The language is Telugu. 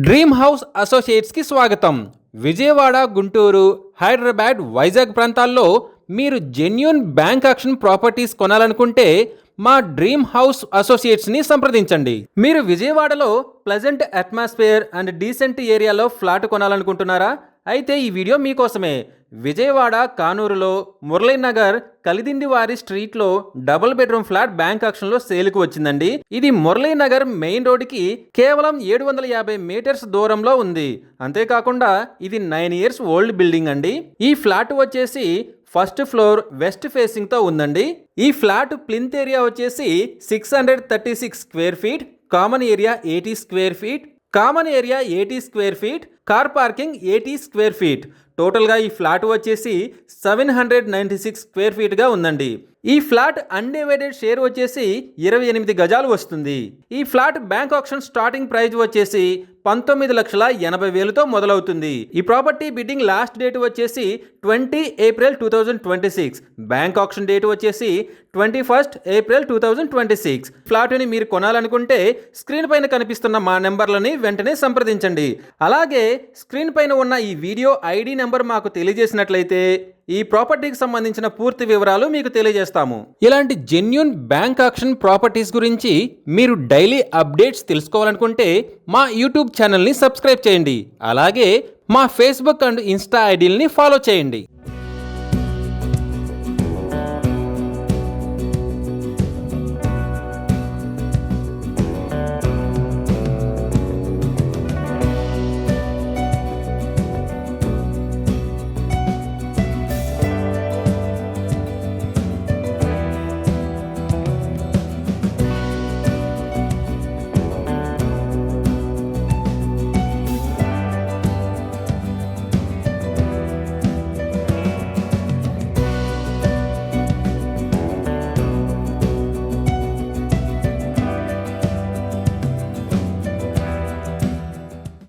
డ్రీమ్ హౌస్ అసోసియేట్స్కి స్వాగతం. విజయవాడ, గుంటూరు, హైదరాబాద్, వైజాగ్ ప్రాంతాల్లో మీరు జెన్యూన్ బ్యాంక్ ఆక్షన్ ప్రాపర్టీస్ కొనాలనుకుంటే మా డ్రీమ్ హౌస్ అసోసియేట్స్ని సంప్రదించండి. మీరు విజయవాడలో ప్లెజెంట్ అట్మాస్ఫియర్ అండ్ డీసెంట్ ఏరియాలో ఫ్లాట్ కొనాలనుకుంటున్నారా? అయితే ఈ వీడియో మీకోసమే. విజయవాడ కానూరులో మురళీనగర్ కలిదిండివారి స్ట్రీట్లో డబుల్ బెడ్రూమ్ ఫ్లాట్ బ్యాంక్ ఆక్షన్లో సేల్కు వచ్చిందండి. ఇది మురళీనగర్ మెయిన్ రోడ్డుకి కేవలం 750 మీటర్స్ దూరంలో ఉంది. అంతేకాకుండా ఇది 9 years ఓల్డ్ బిల్డింగ్ అండి. ఈ ఫ్లాట్ వచ్చేసి ఫస్ట్ ఫ్లోర్ వెస్ట్ ఫేసింగ్ తో ఉందండి. ఈ ఫ్లాట్ ప్లింత్ ఏరియా వచ్చేసి 636 square feet, common area 80 square feet, common area 80 square feet, car parking 80 square feet. టోటల్గా ఈ ఫ్లాట్ వచ్చేసి 796 స్క్వేర్ ఫీట్గా ఉందండి. ఈ ఫ్లాట్ అన్డివైడెడ్ షేర్ వచ్చేసి 28 గజాలు వస్తుంది. ఈ flat bank auction starting price వచ్చేసి 19,80,000తో మొదలవుతుంది. ఈ ప్రాపర్టీ బిడ్డింగ్ లాస్ట్ డేట్ వచ్చేసి 20 April 2026. బ్యాంక్ ఆక్షన్ డేట్ వచ్చేసి 21 April 2026. ఫ్లాట్ని మీరు కొనాలనుకుంటే స్క్రీన్ పైన కనిపిస్తున్న మా నెంబర్లని వెంటనే సంప్రదించండి. అలాగే స్క్రీన్ పైన ఉన్న ఈ వీడియో ఐడి నెంబర్ మాకు తెలియజేసినట్లయితే ఈ ప్రాపర్టీకి సంబంధించిన పూర్తి వివరాలు మీకు తెలియజేస్తాము. ఇలాంటి జెన్యూన్ బ్యాంక్ ఆక్షన్ ప్రాపర్టీస్ గురించి మీరు డైలీ అప్డేట్స్ తెలుసుకోవాలనుకుంటే మా యూట్యూబ్ ఛానల్ని సబ్స్క్రైబ్ చేయండి. అలాగే మా ఫేస్బుక్ అండ్ ఇన్స్టా ఐడీలని ఫాలో చేయండి.